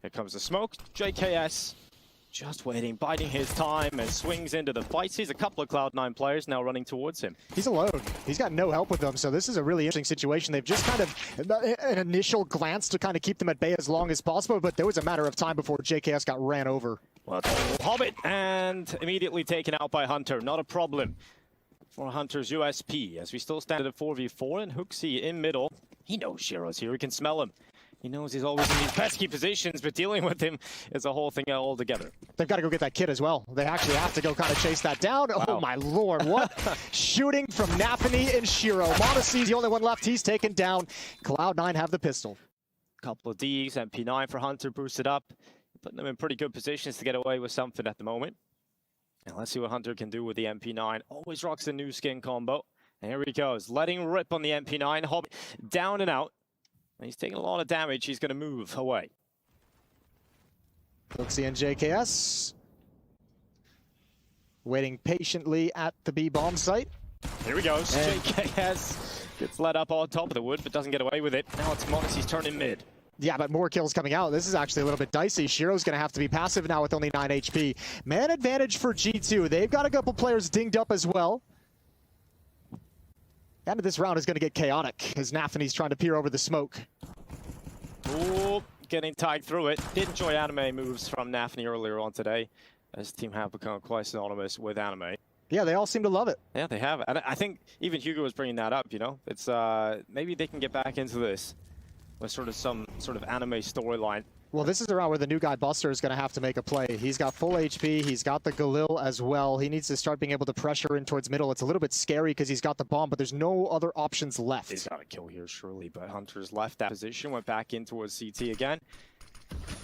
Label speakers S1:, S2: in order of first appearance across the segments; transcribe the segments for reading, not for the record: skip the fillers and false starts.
S1: Here comes the smoke. JKS just waiting, biding his time and swings into the fight. Sees a couple of Cloud9 players now running towards him.
S2: He's alone. He's got no help with them, so this is a really interesting situation. They've just kind of an initial glance to kind of keep them at bay as long as possible, but there was a matter of time before JKS got ran over.
S1: Well, Hobbit and immediately taken out by Hunter. Not a problem for Hunter's USP as we still stand at a 4v4 and Hooksy in middle. He knows Shiro's here. He can smell him. He knows he's always in these pesky positions, but dealing with him is a whole thing altogether.
S2: They've got to go get that kid as well. They actually have to go kind of chase that down. Wow. Oh my lord, what shooting from Nafany and Shiro. Monacy's the only one left. He's taken down. Cloud9 have the pistol.
S1: Couple of Ds, MP9 for Hunter boosted up. Putting them in pretty good positions to get away with something at the moment. Now let's see what Hunter can do with the MP9. Always rocks the new skin combo. And here he goes, letting rip on the MP9. Hobbit down and out. He's taking a lot of damage. He's going to move away.
S2: Hooksy and JKS waiting patiently at the B bomb site.
S1: Here he goes. And JKS gets let up on top of the wood, but doesn't get away with it. Now it's Monacy's turn in mid.
S2: Yeah, but more kills coming out. This is actually a little bit dicey. Shiro's going to have to be passive now with only 9 HP. Man advantage for G2. They've got a couple players dinged up as well. The end of this round is going to get chaotic as Nafany's trying to peer over the smoke.
S1: Ooh, getting tied through it. Did enjoy anime moves from Nafany earlier on today, as the team have become quite synonymous with anime.
S2: Yeah, they all seem to love it.
S1: Yeah, they have. And I think even Hugo was bringing that up, you know? It's maybe they can get back into this with some sort of anime storyline.
S2: Well, this is around where the new guy Buster is going to have to make a play. He's got full HP. He's got the Galil as well. He needs to start being able to pressure in towards middle. It's a little bit scary because he's got the bomb, but there's no other options left.
S1: He's got a kill here, surely, but Hunter's left that position, went back in towards CT again.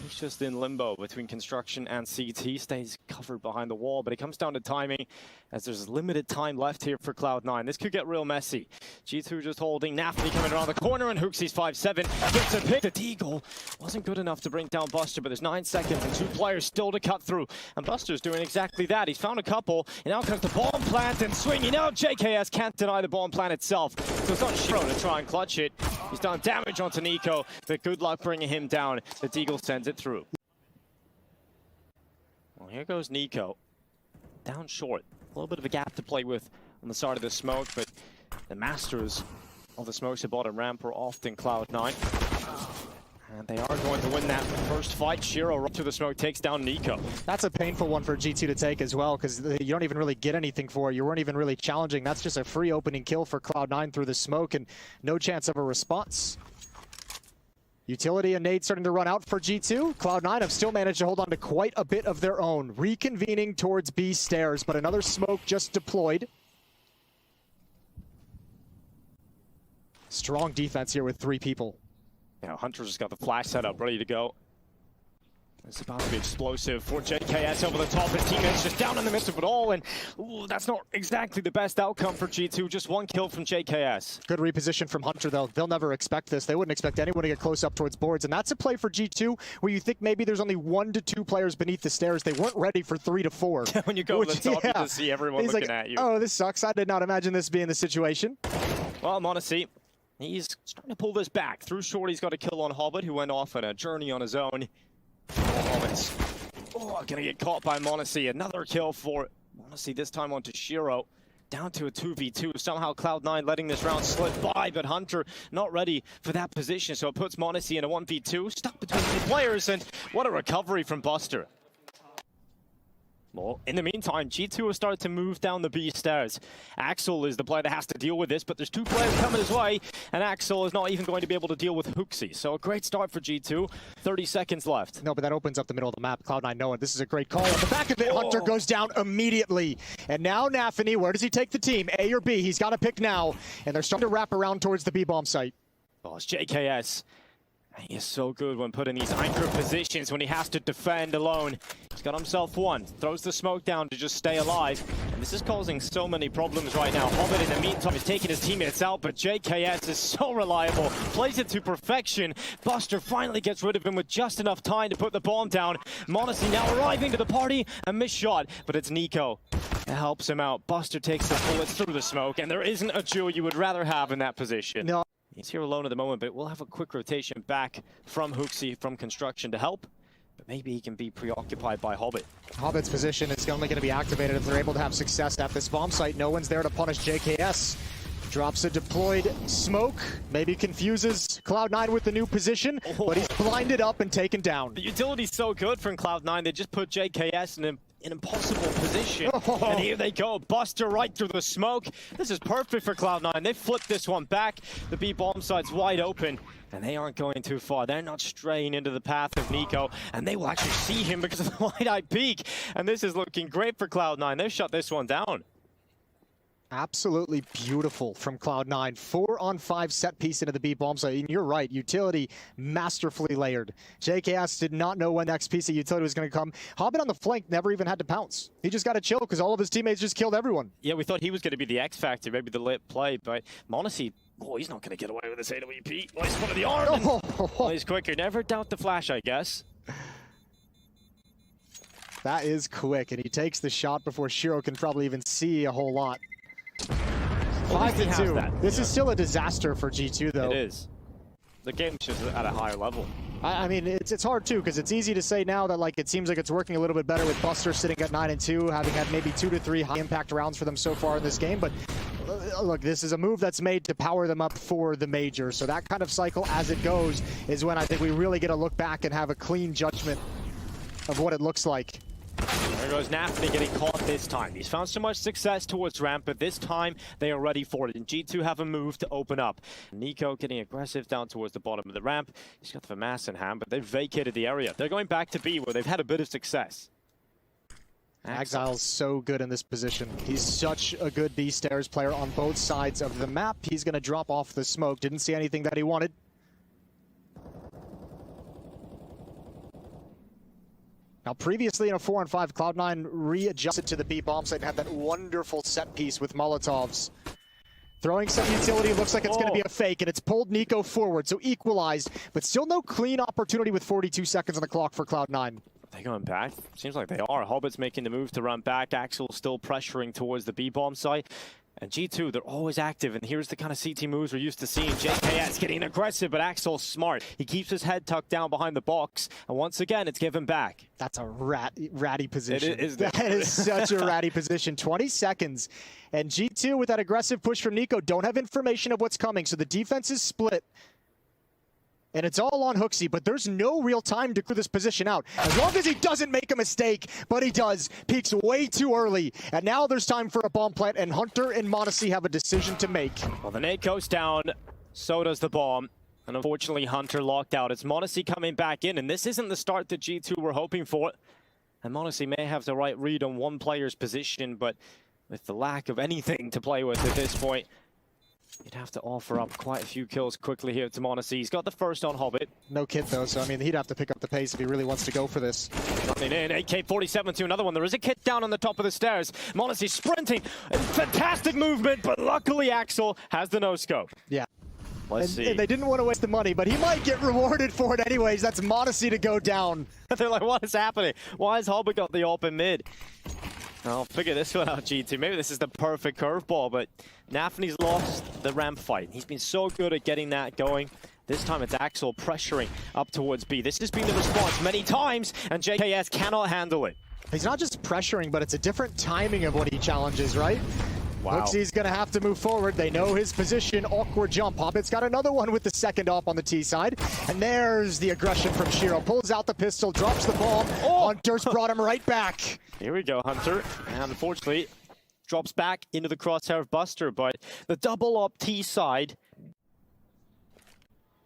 S1: He's just in limbo between construction and CT. Stays covered behind the wall, but it comes down to timing as there's limited time left here for Cloud9. This could get real messy. G2 just holding. Nafany coming around the corner, and Hooksy's 5-7. Gets a pick. The Deagle wasn't good enough to bring down Buster, but there's 9 seconds and 2 players still to cut through. And Buster's doing exactly that. He's found a couple, and now comes the bomb plant and swinging. Now JKS can't deny the bomb plant itself. So it's on Shiro to try and clutch it. He's done damage onto Nico, but good luck bringing him down. The Deagle sends it through. Well, here goes Nico. Down short. A little bit of a gap to play with on the side of the smoke, but the masters of the smokes at bottom ramp are often Cloud9. And they are going to win that first fight. Shiro right through the smoke takes down Nico.
S2: That's a painful one for G2 to take as well, because you don't even really get anything for it. You weren't even really challenging. That's just a free opening kill for Cloud9 through the smoke and no chance of a response. Utility and nade starting to run out for G2. Cloud9 have still managed to hold on to quite a bit of their own. Reconvening towards B stairs, but another smoke just deployed. Strong defense here with 3 people.
S1: Now Hunter's just got the flash set up, ready to go. It's about to be explosive for JKS over the top. His teammates just down in the midst of it all, and ooh, that's not exactly the best outcome for G2. Just 1 kill from JKS.
S2: Good reposition from Hunter, though. They'll never expect this. They wouldn't expect anyone to get close up towards boards, and that's a play for G2 where you think maybe there's only 1 to 2 players beneath the stairs. They weren't ready for 3 to 4.
S1: When you go to the top, you just see everyone looking at you.
S2: Oh, this sucks. I did not imagine this being the situation.
S1: Well, Monacy, he's starting to pull this back. Through short, he's got a kill on Hobbit, who went off on a journey on his own. Oh, gonna get caught by Monacy. Another kill for Monacy, this time onto Shiro. Down to a 2v2. Somehow Cloud9 letting this round slip by, but Hunter not ready for that position, so it puts Monacy in a 1v2. Stuck between 2 players, and what a recovery from Buster. Well, in the meantime, G2 has started to move down the B stairs. Axel is the player that has to deal with this, but there's 2 players coming his way, and Axel is not even going to be able to deal with Hooksy. So a great start for G2. 30 seconds left.
S2: No, but that opens up the middle of the map. Cloud9 know it. This is a great call. At the back of it, Hunter goes down immediately. And now Nafany, where does he take the team? A or B? He's got to pick now. And they're starting to wrap around towards the B-bomb site.
S1: Oh, it's JKS. He is so good when put in these anchor positions when he has to defend alone. He's got himself 1, throws the smoke down to just stay alive. And this is causing so many problems right now. Hobbit in the meantime is taking his teammates out, but JKS is so reliable. Plays it to perfection. Buster finally gets rid of him with just enough time to put the bomb down. Monacy now arriving to the party. A missed shot, but it's Nico that helps him out. Buster takes the bullets through the smoke, and there isn't a duo you would rather have in that position.
S2: No.
S1: He's here alone at the moment, but we'll have a quick rotation back from Hooksy from construction to help. But maybe he can be preoccupied by Hobbit.
S2: Hobbit's position is only going to be activated if they're able to have success at this bomb site. No one's there to punish JKS. Drops a deployed smoke, maybe confuses Cloud9 with the new position, but he's blinded up and taken down.
S1: The utility's so good from Cloud9, they just put JKS in an impossible position. And here they go, Buster right through the smoke. This is perfect for Cloud9. They flipped this one back. The B bomb site's wide open, and they aren't going too far. They're not straying into the path of Nico, and they will actually see him because of the wide-eyed peek. And this is looking great for Cloud9. They've shut this one down.
S2: Absolutely beautiful from Cloud9. 4-on-5 set piece into the B bomb site. And you're right, utility masterfully layered. JKS did not know when next piece of utility was going to come. Hobbit on the flank never even had to pounce. He just got to chill because all of his teammates just killed everyone.
S1: Yeah, we thought he was going to be the X factor, maybe the lit play, but m0NESY, oh, he's not going to get away with this AWP. Oh, he's one of the arm. Oh, he's quicker. Never doubt the flash, I guess.
S2: That is quick, and he takes the shot before Shiro can probably even see a whole lot. 5-2. This is still a disaster for G2, though.
S1: It is. The game's just at a higher level.
S2: I mean, it's hard, too, because it's easy to say now that, like, it seems like it's working a little bit better with Buster sitting at 9-2, having had maybe 2 to 3 high-impact rounds for them so far in this game. But, look, this is a move that's made to power them up for the major. So that kind of cycle, as it goes, is when I think we really get to look back and have a clean judgment of what it looks like.
S1: There goes Nafny getting caught this time. He's found so much success towards ramp, but this time they are ready for it. And G2 have a move to open up. Nico getting aggressive down towards the bottom of the ramp. He's got the FAMAS in hand, but they've vacated the area. They're going back to B, where they've had a bit of success.
S2: Exile's so good in this position. He's such a good B stairs player on both sides of the map. He's going to drop off the smoke. Didn't see anything that he wanted. Now, previously in a 4-on-5, Cloud9 readjusted to the B bomb site and had that wonderful set piece with Molotovs. Throwing some utility, looks like it's going to be a fake, and it's pulled Nico forward, so equalized, but still no clean opportunity with 42 seconds on the clock for Cloud9.
S1: Are they going back? Seems like they are. Hobbit's making the move to run back. Axel still pressuring towards the B bomb site. And G2, they're always active, and here's the kind of CT moves we're used to seeing. JKS getting aggressive, but Axel's smart. He keeps his head tucked down behind the box, and once again, it's given back.
S2: That's a ratty position.
S1: That
S2: is such a ratty position. 20 seconds, and G2 with that aggressive push from Nico don't have information of what's coming, so the defense is split. And it's all on Hooksy, but there's no real time to clear this position out. As long as he doesn't make a mistake, but he does. Peaks way too early. And now there's time for a bomb plant, and Hunter and m0NESY have a decision to make.
S1: Well, the nade goes down, so does the bomb. And unfortunately, Hunter locked out. It's m0NESY coming back in, and this isn't the start that G2 were hoping for. And m0NESY may have the right read on one player's position, but with the lack of anything to play with at this point, you'd have to offer up quite a few kills quickly here to m0NESY. He's got the first on Hobbit.
S2: No kit, though, so I mean, he'd have to pick up the pace if he really wants to go for this.
S1: Coming in, AK-47 to another one. There is a kit down on the top of the stairs. m0NESY sprinting. Fantastic movement, but luckily Axel has the no-scope.
S2: Yeah.
S1: Let's see.
S2: And they didn't want to waste the money, but he might get rewarded for it anyways. That's m0NESY to go down.
S1: They're like, what is happening? Why has Hobbit got the open mid? I'll figure this one out, G2. Maybe this is the perfect curveball, but Nafny's lost the ramp fight. He's been so good at getting that going. This time it's Axel pressuring up towards B. This has been the response many times, and JKS cannot handle it.
S2: He's not just pressuring, but it's a different timing of what he challenges, right?
S1: Wow.
S2: Hooksy's going to have to move forward. They know his position. Awkward jump. Hobbit's got another one with the second op on the T side. And there's the aggression from Shiro. Pulls out the pistol, drops the bomb. Hunter's brought him right back.
S1: Here we go, Hunter. And unfortunately, drops back into the crosshair of Buster. But the double op T side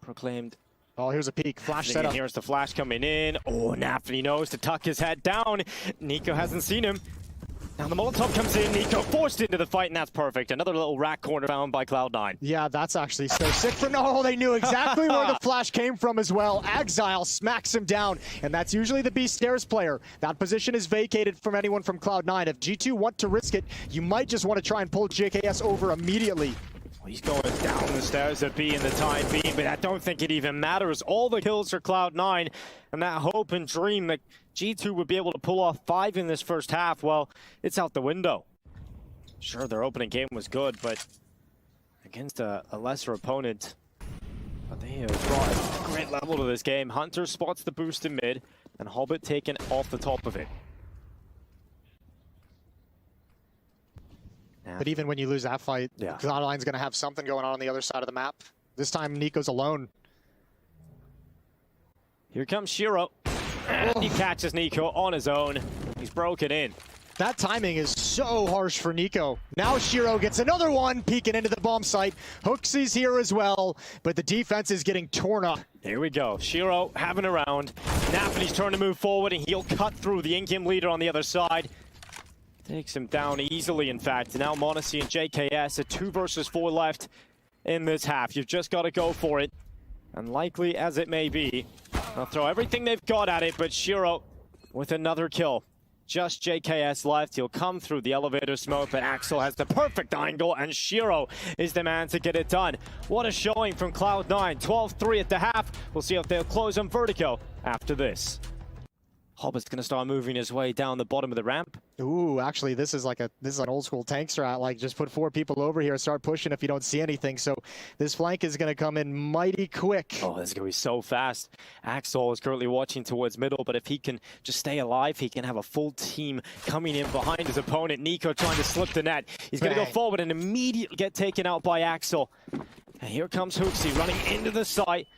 S1: proclaimed.
S2: Oh, here's a peek. Flash setup.
S1: Here's the flash coming in. Oh, Nafny knows to tuck his head down. Nico hasn't seen him. Now the Molotov comes in, Nico forced into the fight, and that's perfect. Another little rack corner found by Cloud9.
S2: Yeah, that's actually so sick for no. They knew exactly where the flash came from as well. Exile smacks him down, and that's usually the B stairs player. That position is vacated from anyone from Cloud9. If G2 want to risk it, you might just want to try and pull JKS over immediately.
S1: He's going down the stairs at B in the time being, but I don't think it even matters. All the kills for Cloud9, and that hope and dream that G2 would be able to pull off 5 in this first half, well, it's out the window. Sure, their opening game was good, but against a lesser opponent, but they have brought a great level to this game. Hunter spots the boost in mid. and Hobbit taken off the top of it.
S2: But even when you lose that fight,
S1: yeah,
S2: Cloud9's going to have something going on the other side of the map. This time, Nico's alone.
S1: Here comes Shiro. And he catches Nico on his own. He's broken in.
S2: That timing is so harsh for Nico. Now Shiro gets another one, peeking into the bomb site. Hooksy's here as well, but the defense is getting torn up.
S1: Here we go. Shiro having a round. Napany's trying to move forward, and he'll cut through the in-game leader on the other side. Takes him down easily, in fact. Now m0NESY and JKS, a 2 versus 4 left in this half. You've just got to go for it. Unlikely as it may be, they'll throw everything they've got at it, but Shiro with another kill. Just JKS left. He'll come through the elevator smoke, but Axel has the perfect angle, and Shiro is the man to get it done. What a showing from Cloud9. 12-3 at the half. We'll see if they'll close on Vertigo after this. Hobbit's going to start moving his way down the bottom of the ramp.
S2: Ooh, actually, this is an old school tank strat. Like, just put 4 people over here, start pushing if you don't see anything. So this flank is going to come in mighty quick.
S1: Oh, this is going to be so fast. Axel is currently watching towards middle, but if he can just stay alive, he can have a full team coming in behind his opponent. Nico trying to slip the net. He's going to go forward and immediately get taken out by Axel. And here comes Hooksy running into the site.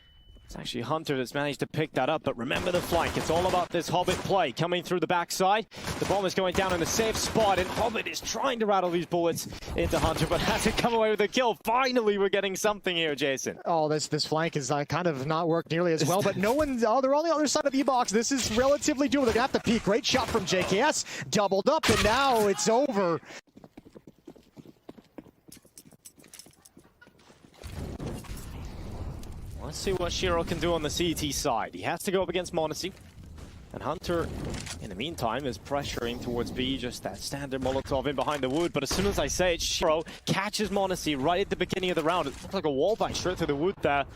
S1: It's actually Hunter that's managed to pick that up, but remember the flank. It's all about this Hobbit play. Coming through the backside. The bomb is going down in a safe spot, and Hobbit is trying to rattle these bullets into Hunter, but has to come away with a kill. Finally, we're getting something here, Jason.
S2: Oh, this flank is kind of not worked nearly as well, but no one, they're on the other side of the E-box. This is relatively doable. They're going to have to peek. Great shot from JKS. Doubled up, and now it's over.
S1: Let's see what Shiro can do on the CT side. He has to go up against m0NESY. And Hunter, in the meantime, is pressuring towards B, just that standard Molotov in behind the wood. But as soon as I say it, Shiro catches m0NESY right at the beginning of the round. It looks like a wall bang straight through the wood there.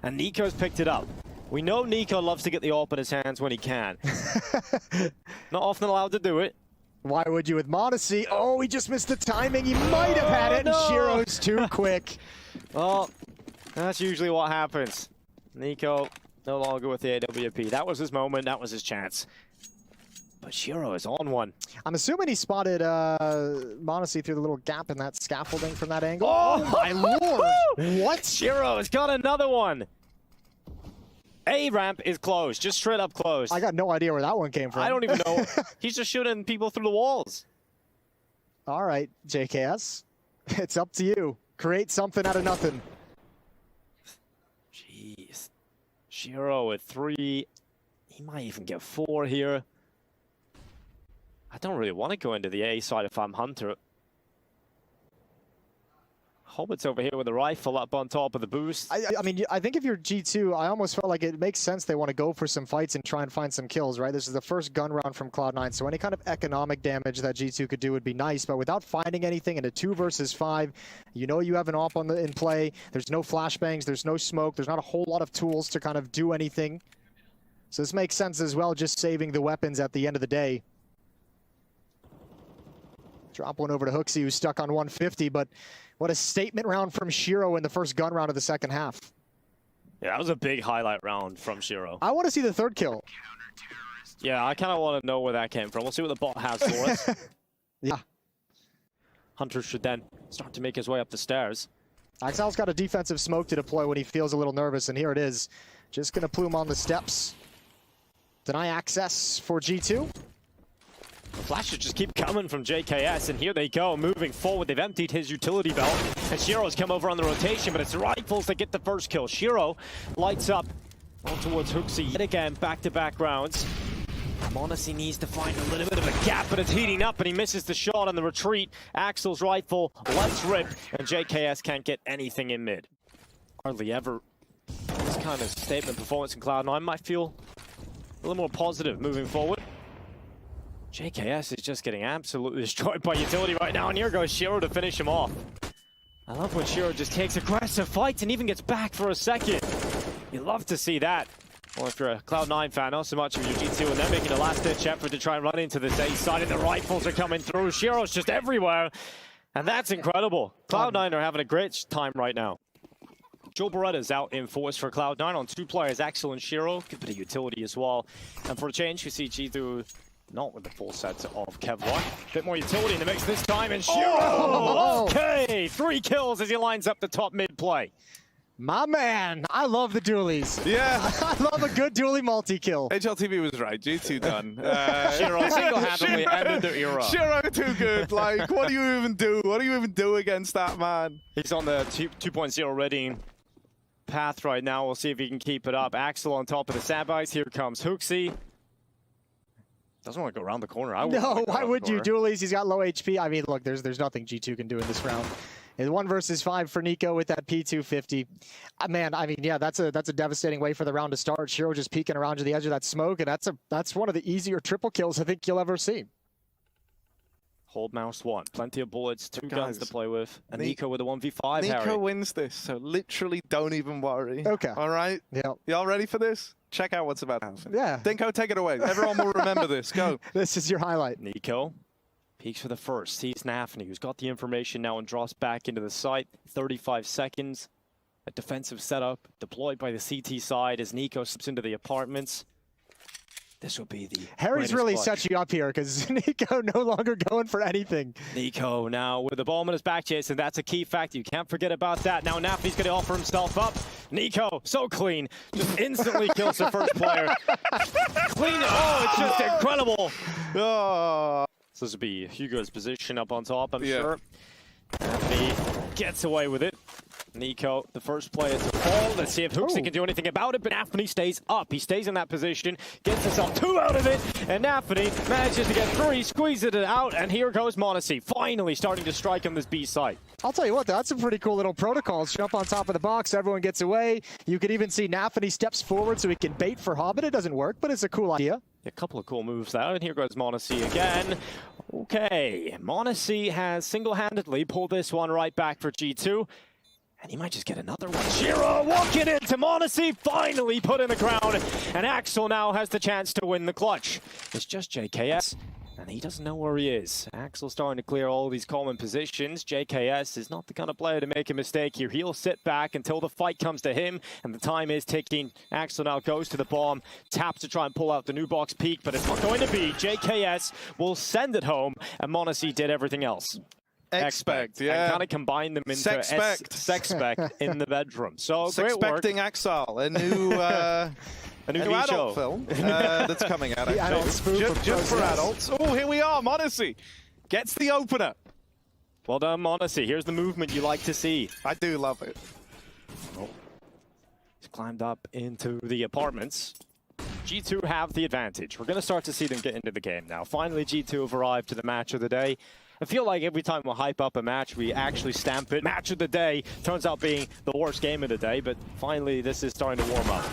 S1: And Nico's picked it up. We know Nico loves to get the AWP in his hands when he can. Not often allowed to do it.
S2: Why would you with m0NESY? Oh, he just missed the timing. He might have had it, and Shiro's too quick.
S1: Well, that's usually what happens. Nico no longer with the AWP. That was his moment. That was his chance. But Shiro is on one.
S2: I'm assuming he spotted m0NESY through the little gap in that scaffolding from that angle.
S1: Oh
S2: my lord! What?
S1: Shiro has got another one. A ramp is closed. Just straight up closed.
S2: I got no idea where that one came from.
S1: I don't even know. He's just shooting people through the walls.
S2: All right, JKS. It's up to you. Create something out of nothing.
S1: Jeez. Shiro at 3. He might even get 4 here. I don't really want to go into the A side if I'm Hunter. Hobbit's over here with the rifle up on top of the boost.
S2: I mean, I think if you're G2, I almost felt like it makes sense they want to go for some fights and try and find some kills, right? This is the first gun round from Cloud9, so any kind of economic damage that G2 could do would be nice, but without finding anything in a 2 versus 5, you know you have an AWP in play, there's no flashbangs, there's no smoke, there's not a whole lot of tools to kind of do anything. So this makes sense as well, just saving the weapons at the end of the day. Drop one over to Hooksy, who's stuck on 150, but what a statement round from Shiro in the first gun round of the second half.
S1: Yeah, that was a big highlight round from Shiro.
S2: I want to see the third kill.
S1: Yeah, I kind of want to know where that came from. We'll see what the bot has for us.
S2: Yeah.
S1: Hunter should then start to make his way up the stairs.
S2: Axel's got a defensive smoke to deploy when he feels a little nervous, and here it is. Just going to plume on the steps. Deny access for G2.
S1: The flashes just keep coming from JKS, and here they go, moving forward. They've emptied his utility belt, and Shiro's come over on the rotation, but it's the rifles that get the first kill. Shiro lights up on towards Hooksy yet again, back-to-back rounds. m0NESY needs to find a little bit of a gap, but it's heating up, and he misses the shot on the retreat. Axel's rifle lets rip, and JKS can't get anything in mid. Hardly ever this kind of statement performance in Cloud9 might feel a little more positive moving forward. JKS is just getting absolutely destroyed by utility right now, and here goes Shiro to finish him off. I love when Shiro just takes aggressive fights and even gets back for a second. You love to see that. Well, if you're a Cloud9 fan, not so much of your G2, and they're making a last-ditch effort to try and run into this A side, and the rifles are coming through. Shiro's just everywhere, and that's incredible. Cloud9 are having a great time right now. Joe Beretta's out in force for Cloud9 on 2 players, Axel and Shiro. Good bit of utility as well. And for a change, we see G2 not with the full set of Kevlar. Bit more utility in the mix this time, and Shiro!
S2: Oh!
S1: Okay, 3 kills as he lines up the top mid play.
S2: My man, I love the dualies.
S3: Yeah.
S2: I love a good dualie multi-kill.
S3: HLTV was right. G2 done.
S1: Shiro single-handedly ended the era.
S3: Shiro too good. Like, what do you even do? What do you even do against that man?
S1: He's on the 2.0 ready path right now. We'll see if he can keep it up. Axel on top of the sandbags. Here comes Hooksy. Doesn't want to go around the corner.
S2: No, why would you? Dualies, he's got low HP. I mean, look, there's nothing G2 can do in this round. It's 1 versus 5 for Nico with that P250. Man, I mean, yeah, that's a devastating way for the round to start. Shiro just peeking around to the edge of that smoke, and that's one of the easier triple kills I think you'll ever see.
S1: Hold mouse 1. Plenty of bullets, 2 guns to play with. And Nico with a 1v5,
S3: Nico
S1: Harry.
S3: wins this, so literally don't even worry.
S2: Okay.
S3: All right?
S2: Yeah.
S3: Y'all ready for this? Check out what's about to happen.
S2: Yeah.
S3: Dinko, take it away. Everyone will remember this. Go.
S2: This is your highlight.
S1: Nico peeks for the first. Sees Nafny, who's got the information now and drops back into the site. 35 seconds. A defensive setup deployed by the CT side as Nico slips into the apartments. This will be the
S2: Harry's really
S1: clutch.
S2: set you up here because Nico no longer going for anything.
S1: Nico now with the ball in his back chase, and that's a key factor. You can't forget about that. Now Nafny's going to offer himself up. Nico, so clean, just instantly kills the first player. Clean, oh, it's just incredible.
S3: Oh.
S1: So this will be Hugo's position up on top, I'm
S3: Yeah.
S1: sure. Nafny gets away with it. Nico, the first player to fall. Let's see if Hooksy can do anything about it, but Nafny stays up. He stays in that position, gets himself 2 out of it, and Nafny manages to get 3, squeezes it out, and here goes m0NESY, finally starting to strike on this B site.
S2: I'll tell you what, that's a pretty cool little protocol. Jump on top of the box, everyone gets away. You could even see Nafny steps forward so he can bait for Hobbit. It doesn't work, but it's a cool idea.
S1: A couple of cool moves there, and here goes m0NESY again. Okay, m0NESY has single-handedly pulled this one right back for G2. And he might just get another one. Shiro walking into m0NESY, finally put in the ground. And Axel now has the chance to win the clutch. It's just JKS, and he doesn't know where he is. Axel's starting to clear all these common positions. JKS is not the kind of player to make a mistake here. He'll sit back until the fight comes to him, and the time is ticking. Axel now goes to the bomb, taps to try and pull out the new box peak, but it's not going to be. JKS will send it home, and m0NESY did everything else.
S3: Expect, yeah.
S1: And kind of combine them into Sexpect in the bedroom. So great work.
S3: Sexpecting Axel, a new adult
S1: show.
S3: film that's coming out.
S2: The adult spoof
S3: just for adults. Oh, here we are. m0NESY gets the opener.
S1: Well done, m0NESY. Here's the movement you like to see.
S3: I do love it.
S1: Oh. He's climbed up into the apartments. G2 have the advantage. We're going to start to see them get into the game now. Finally, G2 have arrived to the match of the day. I feel like every time we hype up a match, we actually stamp it. Match of the day turns out being the worst game of the day, but finally this is starting to warm up.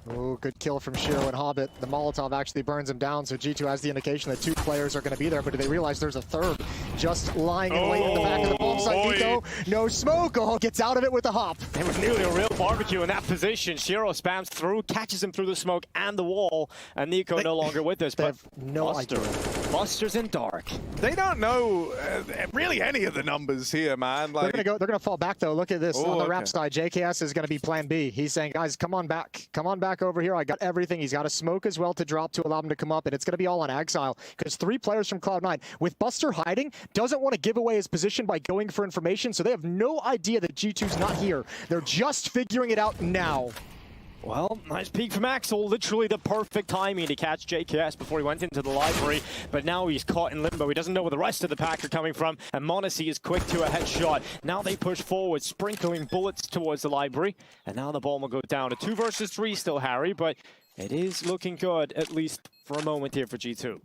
S2: Oh, good kill from Shiro and Hobbit. The Molotov actually burns him down, so G2 has the indication that 2 players are going to be there, but do they realize there's a third just lying in wait in the back of the bomb site? Nico, no smoke. Oh, gets out of it with a hop.
S1: It was nearly a real barbecue in that position. Shiro spams through, catches him through the smoke and the wall, and Nico no longer with us. But
S2: no
S1: Buster,
S2: idea.
S1: Buster's in dark.
S3: They don't know really any of the numbers here, man. Like,
S2: They're gonna fall back though. Look at this on the
S3: okay.
S2: rep side. JKS is gonna be plan B. He's saying, guys, come on back over here. I got everything. He's got a smoke as well to drop to allow him to come up, and it's gonna be all on Exile because 3 players from Cloud9 with Buster hiding doesn't want to give away his position by going for information, so they have no idea that G2's not here. They're just figuring it out now.
S1: Well, nice peek from Axel. Literally the perfect timing to catch JKS before he went into the library. But now he's caught in limbo. He doesn't know where the rest of the pack are coming from. And m0NESY is quick to a headshot. Now they push forward, sprinkling bullets towards the library. And now the ball will go down to 2 versus 3 still, Harry. But it is looking good, at least for a moment here for G2.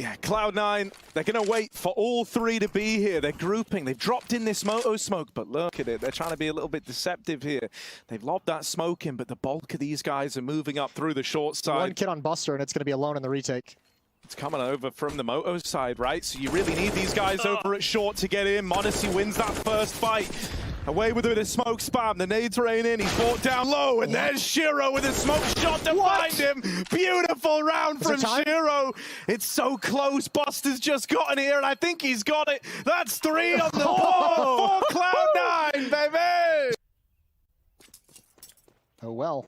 S3: yeah, Cloud9, they're going to wait for all 3 to be here. They're grouping. They've dropped in this Moto smoke, but look at it. They're trying to be a little bit deceptive here. They've lobbed that smoke in, but the bulk of these guys are moving up through the short side.
S2: 1 kid on Buster, and it's going to be alone in the retake.
S3: It's coming over from the Moto side, right? So you really need these guys over at short to get in. m0NESY wins that first fight. Away with a smoke spam. The nades rain in. He's brought down low. And there's Shiro with a smoke shot to find him. Beautiful round from Shiro. It's so close. Buster's just gotten here, and I think he's got it. That's 3 on the board for Cloud9, baby.
S2: Oh well.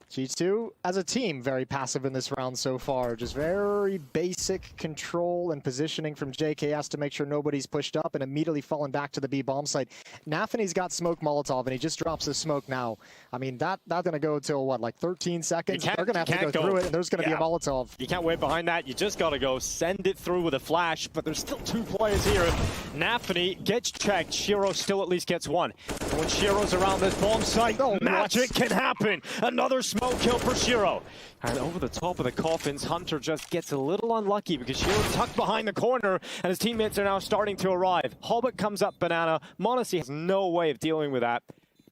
S2: G2, as a team, very passive in this round so far. Just very basic control and positioning from JKS to make sure nobody's pushed up and immediately falling back to the B bomb site. Nafany's got smoke Molotov, and he just drops the smoke now. I mean, that's going to go till, what, like 13 seconds? They're going to have to go through it, and there's going to be a Molotov.
S1: You can't wait behind that. You just got to go send it through with a flash, but there's still 2 players here. Nafany gets checked. Shiro still at least gets 1. And when Shiro's around this bomb site, magic can happen. Another smoke kill for Shiro. And over the top of the coffins, Hunter just gets a little unlucky because Shiro's tucked behind the corner and his teammates are now starting to arrive. Hobbit comes up banana. m0NESY has no way of dealing with that.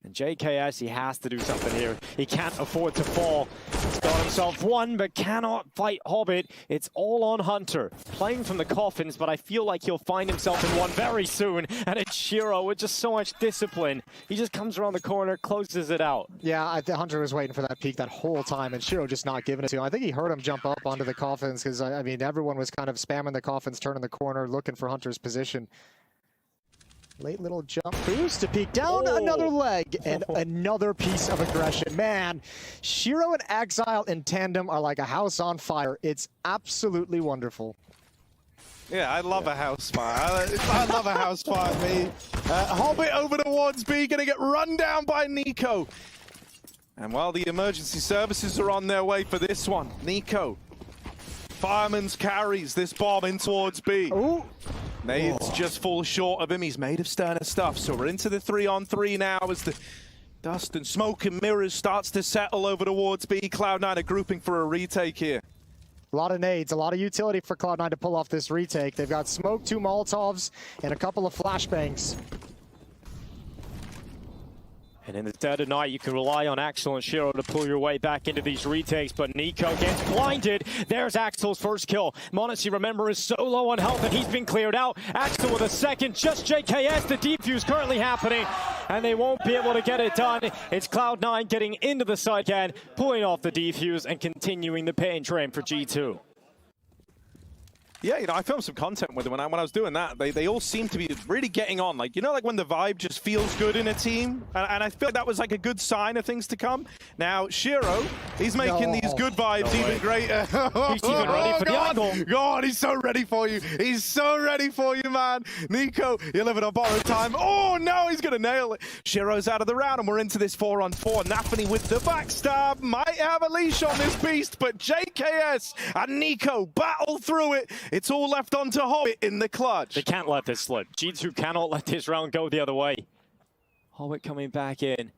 S1: And JKS, he has to do something here. He can't afford to fall. He's got himself 1, but cannot fight Hobbit. It's all on Hunter. Playing from the coffins, but I feel like he'll find himself in 1 very soon. And it's Shiro with just so much discipline. He just comes around the corner, closes it out.
S2: Yeah, Hunter was waiting for that peek that whole time, and Shiro just not giving it to him. I think he heard him jump up onto the coffins because, I mean, everyone was kind of spamming the coffins, turning the corner, looking for Hunter's position. Late little jump boost to peek down, another leg, and another piece of aggression. Man, Shiro and Exile in tandem are like a house on fire. It's absolutely wonderful.
S3: Yeah, I love a house fire. I love a house fire, me. Hobbit over towards B, gonna get run down by Nico. And while the emergency services are on their way for this one, Nico, Fireman's carries this bomb in towards B.
S2: Ooh.
S3: Nades just fall short of him. He's made of sterner stuff. So we're into the 3-on-3 now as the dust and smoke and mirrors starts to settle over towards B. CLOUD9 are grouping for a retake here.
S2: A lot of nades, a lot of utility for CLOUD9 to pull off this retake. They've got smoke, 2 Molotovs, and a couple of flashbangs.
S1: And in the dead of night, you can rely on Axel and Shiro to pull your way back into these retakes, but Nico gets blinded. There's Axel's first kill. m0NESY, remember, is so low on health, and he's been cleared out. Axel with a second, just JKS. The defuse currently happening, and they won't be able to get it done. It's CLOUD9 getting into the side again, pulling off the defuse and continuing the pain train for G2.
S3: Yeah, you know, I filmed some content with them when I was doing that. They all seem to be really getting on. Like, you know, like when the vibe just feels good in a team? And I feel like that was like a good sign of things to come. Now, Shiro, he's making these good vibes even greater.
S1: He's even ready for the angle.
S3: God, he's so ready for you. He's so ready for you, man. Nico, you're living on borrowed time. Oh, no, he's going to nail it. Shiro's out of the round, and we're into this 4-on-4. Nafany with the backstab. Might have a leash on this beast, but JKS and Nico battle through it. It's all left onto Hobbit in the clutch.
S1: They can't let this slip. G2 cannot let this round go the other way. Hobbit coming back in.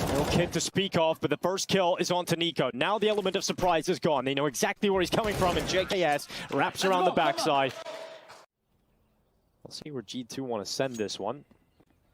S1: No kid to speak of, but the first kill is onto Nico. Now the element of surprise is gone. They know exactly where he's coming from, and JKS wraps around the backside. We'll see where G2 want to send this one.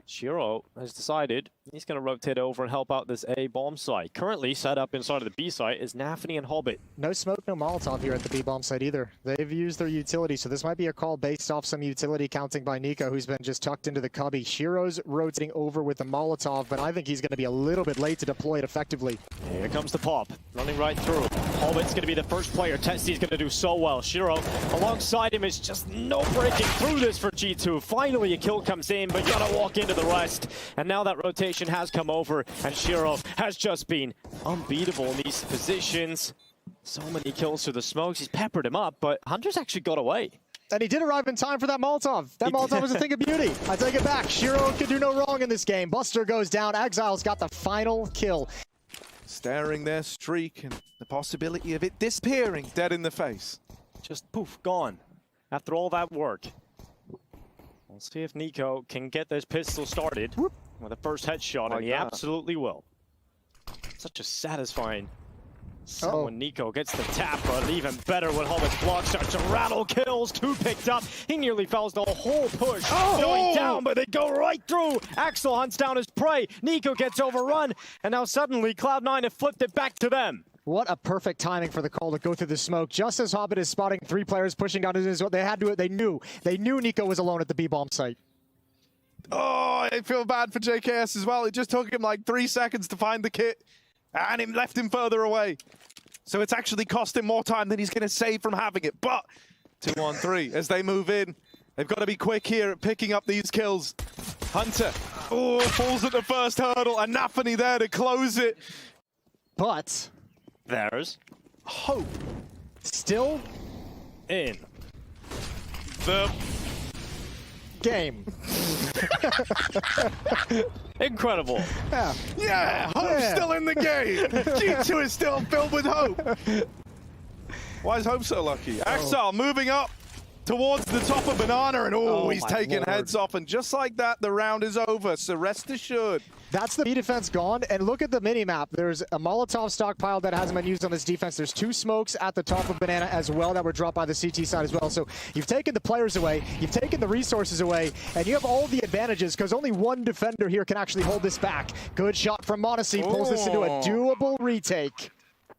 S1: Shiro has decided he's going to rotate over and help out this A bomb site. Currently set up inside of the B site is Nafany and Hobbit.
S2: No smoke, no Molotov here at the B bomb site either. They've used their utility, so this might be a call based off some utility counting by Nico, who's been just tucked into the cubby. Shiro's rotating over with the Molotov, but I think he's going to be a little bit late to deploy it effectively.
S1: Here comes the pop, running right through. Hobbit's going to be the first player. Testy's going to do so well. Shiro alongside him is just no breaking through this for G2. Finally a kill comes in, but you got to walk into the rest. And now that rotation has come over, and Shiro has just been unbeatable in these positions. So many kills through the smokes. He's peppered him up, but Hunter's actually got away.
S2: And he did arrive in time for that Molotov. That Molotov was a thing of beauty. I take it back. Shiro could do no wrong in this game. Buster goes down. Exile's got the final kill.
S3: Staring their streak and the possibility of it disappearing dead in the face.
S1: Just poof, gone. After all that work. We'll see if Nico can get this pistol started with a first headshot, and he absolutely will. Such a satisfying when Nico gets the tap, but even better when Hobbit's block starts to rattle kills. 2 picked up. He nearly fouls the whole push. Going down, but they go right through. Axel hunts down his prey. Nico gets overrun, and now suddenly CLOUD9 have flipped it back to them.
S2: What a perfect timing for the call to go through the smoke. Just as Hobbit is spotting 3 players pushing down his, they had to. They knew Nico was alone at the B bomb site.
S3: Oh, I feel bad for JKS as well. It just took him like 3 seconds to find the kit, and it left him further away. So it's actually cost him more time than he's going to save from having it. But 2-on-3 as they move in. They've got to be quick here at picking up these kills. Hunter, oh, falls at the first hurdle, and Nafany there to close it.
S2: But
S1: There's
S3: Hope
S2: still
S1: in.
S3: the
S2: game.
S1: Incredible.
S3: Yeah, Hope's still in the game. G2 is still filled with hope. Why is Hope so lucky? Axel moving up towards the top of Banana, and he's taking heads off, and just like that, the round is over, so rest assured.
S2: That's the B defense gone, and look at the mini-map. There's a Molotov stockpile that hasn't been used on this defense. There's 2 smokes at the top of Banana as well that were dropped by the CT side as well. So you've taken the players away, you've taken the resources away, and you have all the advantages because only one defender here can actually hold this back. Good shot from Monacy, pulls this into a doable retake.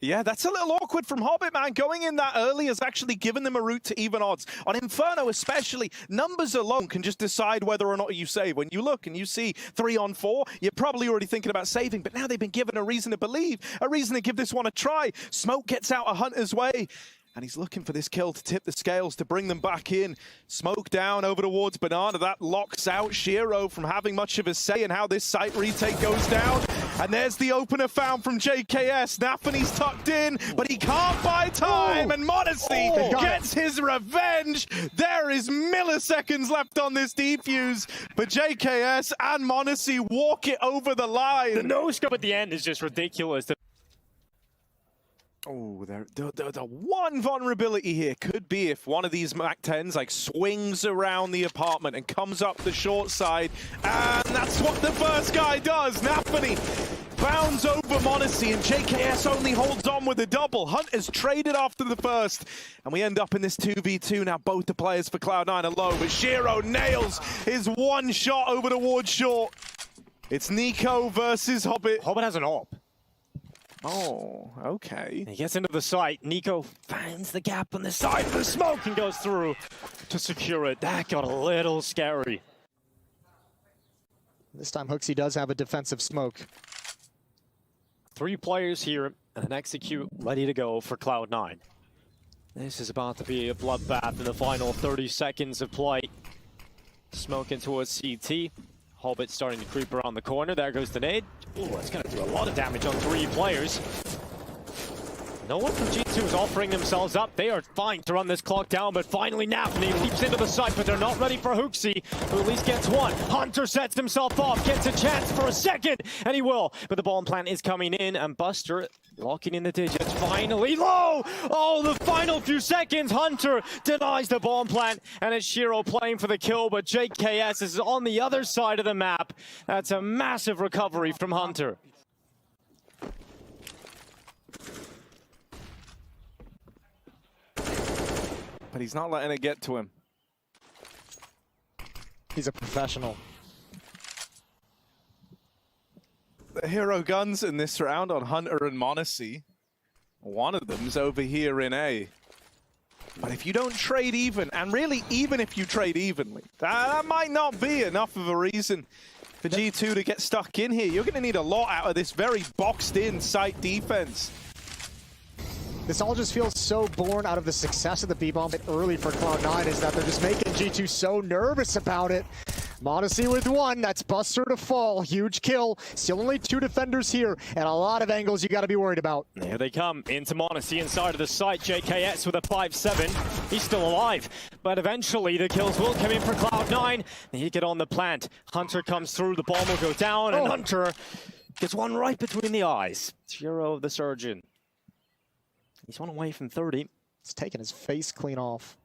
S3: Yeah, that's a little awkward from Hobbit, man. Going in that early has actually given them a route to even odds. On Inferno especially, numbers alone can just decide whether or not you save. When you look and you see 3 on 4, you're probably already thinking about saving, but now they've been given a reason to believe, a reason to give this one a try. Smoke gets out of Hunter's way, and he's looking for this kill to tip the scales, to bring them back in. Smoke down over towards Banana. That locks out Shiro from having much of a say in how this site retake goes down. And there's the opener found from JKS. Nafany's tucked in, but he can't buy time. And Monacy gets his revenge. There is milliseconds left on this defuse, but JKS and Monacy walk it over the line.
S1: The no-scope at the end is just ridiculous.
S3: Oh, the one vulnerability here could be if one of these MAC-10s like swings around the apartment and comes up the short side, and that's what the first guy does. Nafany bounds over Monacy, and JKS only holds on with a double. Hunt is traded after the first, and we end up in this 2v2. Now both the players for Cloud9 are low, but Shiro nails his one shot over towards short. It's Nico versus Hobbit.
S1: Hobbit has an AWP.
S3: Oh, okay.
S1: He gets into the site. Nico finds the gap on the side of the smoke and goes through to secure it. That got a little scary.
S2: This time Hooksy does have a defensive smoke.
S1: 3 players here and an execute ready to go for Cloud9. This is about to be a bloodbath in the final 30 seconds of play. Smoke into a CT. Hobbit starting to creep around the corner. There goes the nade. Ooh, that's going to do a lot of damage on 3 players. No one from G2 is offering themselves up. They are fine to run this clock down, but finally Nafany leaps into the site, but they're not ready for Hooksy, who at least gets one. Hunter sets himself off, gets a chance for a second, and he will. But the bomb plant is coming in, and Buster locking in the digits. Finally low! Oh, the final few seconds. Hunter denies the bomb plant, and it's Shiro playing for the kill, but JKS is on the other side of the map. That's a massive recovery from Hunter.
S3: But he's not letting it get to him.
S2: He's a professional.
S3: The hero guns in this round on Hunter and Monacy. One of them's over here in A. But if you don't trade even, and really even if you trade evenly, that might not be enough of a reason for G2 to get stuck in here. You're going to need a lot out of this very boxed-in site defense.
S2: This all just feels so born out of the success of the B-bomb early for Cloud9, is that they're just making G2 so nervous about it. Monacy with 1, that's Buster to fall, huge kill. Still only 2 defenders here, and a lot of angles you gotta be worried about.
S1: Here they come, into Monacy inside of the site. JKS with a 5-7, he's still alive. But eventually the kills will come in for Cloud9. He get on the plant. Hunter comes through, the bomb will go down, and Hunter gets one right between the eyes. Hero the Surgeon. He's one away from 30.
S2: He's taking his face clean off.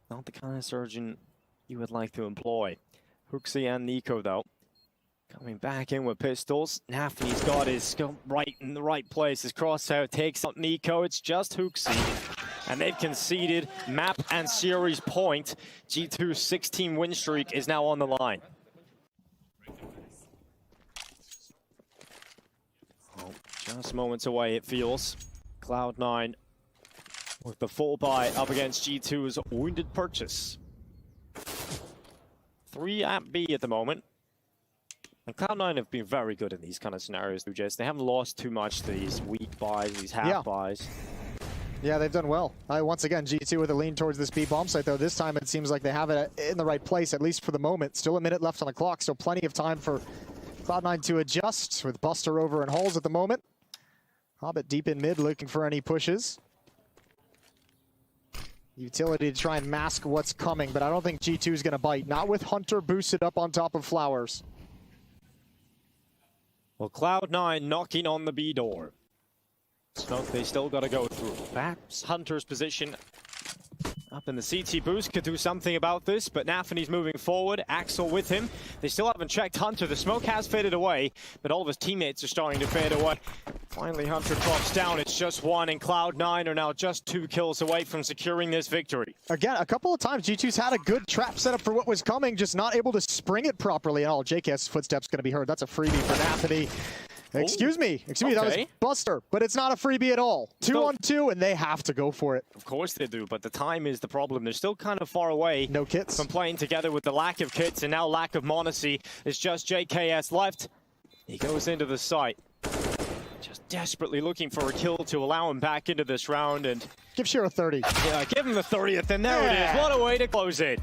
S1: Not the kind of Surgeon you would like to employ. Hooksy and Nico, though, coming back in with pistols. Nafany's got his scope right in the right place. His crosshair takes out Nico. It's just Hooksy. And they've conceded map and series point. G2's 16 win streak is now on the line. Oh, just moments away, it feels. Cloud9 with the full buy up against G2's Wounded Purchase. 3 at B at the moment. And Cloud9 have been very good in these kind of scenarios, Blue Jays. They haven't lost too much to these weak buys, these half buys.
S2: Yeah, they've done well. Once again, G2 with a lean towards this B bomb site, though. This time it seems like they have it in the right place, at least for the moment. Still a minute left on the clock, so plenty of time for Cloud9 to adjust with Buster over in holes at the moment. Hobbit deep in mid, looking for any pushes. Utility to try and mask what's coming, but I don't think G2 is going to bite. Not with Hunter boosted up on top of Flowers.
S1: Well, Cloud9 knocking on the B door. Smoke they still got to go through. Perhaps Hunter's position up in the CT boost could do something about this, but Nafany's moving forward. Axel with him. They still haven't checked Hunter. The smoke has faded away, but all of his teammates are starting to fade away. Finally, Hunter drops down. It's just one, and Cloud9 are now just 2 kills away from securing this victory.
S2: Again, a couple of times, G2's had a good trap set up for what was coming, just not able to spring it properly at all. JK's footsteps going to be heard. That's a freebie for Nafany. Excuse me,
S1: okay.
S2: That was Buster, but it's not a freebie at all. 2-on-2, and they have to go for it.
S1: Of course they do, but the time is the problem. They're still kind of far away.
S2: No kits.
S1: From playing together with the lack of kits and now lack of Monacy. It's just JKS left. He goes into the site. Just desperately looking for a kill to allow him back into this round. And
S2: give Shiro 30.
S1: yeah, give him the 30th, and there it is. What a way to close it.